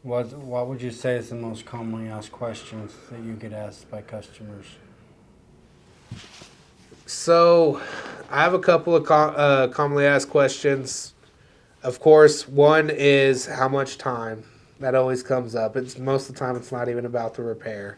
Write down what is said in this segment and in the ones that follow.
What would you say is the most commonly asked questions that you get asked by customers? So, I have a couple of commonly asked questions. Of course, one is how much time. That always comes up. It's most of the time it's not even about the repair.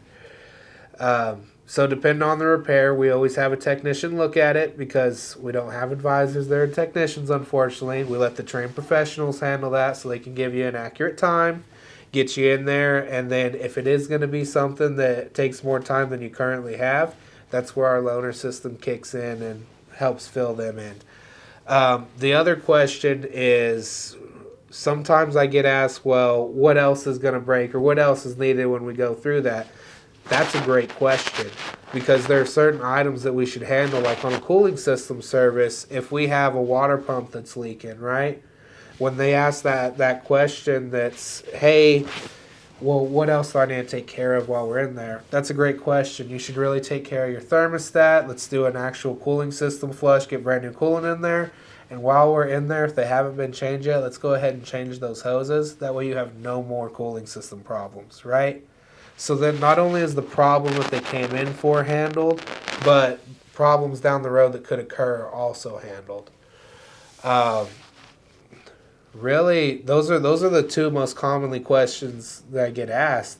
So depending on the repair, we always have a technician look at it because we don't have advisors. They're technicians, unfortunately. We let the trained professionals handle that so they can give you an accurate time, get you in there, and then if it is going to be something that takes more time than you currently have, that's where our loaner system kicks in and helps fill them in. The other question is sometimes I get asked, well, what else is going to break or what else is needed when we go through that? That's a great question because there are certain items that we should handle, like on a cooling system service, if we have a water pump that's leaking, right? When they ask that question that's, hey, well, what else do I need to take care of while we're in there? That's a great question. You should really take care of your thermostat. Let's do an actual cooling system flush, get brand new coolant in there. And while we're in there, if they haven't been changed yet, let's go ahead and change those hoses. That way you have no more cooling system problems, right? So then not only is the problem that they came in for handled, but problems down the road that could occur are also handled. Um, Really, those are the two most commonly questions that I get asked.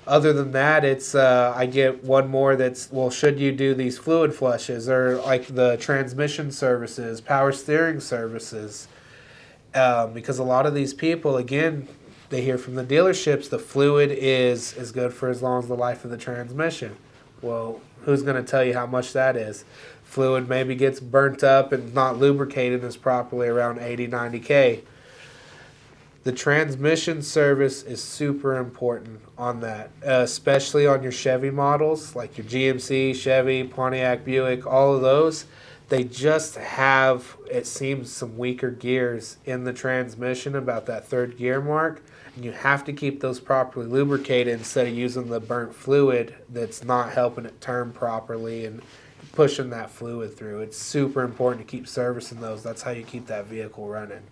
Other than that, it's I get one more that's, well, should you do these fluid flushes or like the transmission services, power steering services? Because a lot of these people, again, they hear from the dealerships the fluid is good for as long as the life of the transmission. Well, who's going to tell you how much that is? Fluid maybe gets burnt up and not lubricated as properly around 80, 90K. The transmission service is super important on that, especially on your Chevy models, like your GMC, Chevy, Pontiac, Buick, all of those. They just have, it seems, some weaker gears in the transmission about that third gear mark. And you have to keep those properly lubricated instead of using the burnt fluid that's not helping it turn properly and pushing that fluid through. It's super important to keep servicing those. That's how you keep that vehicle running.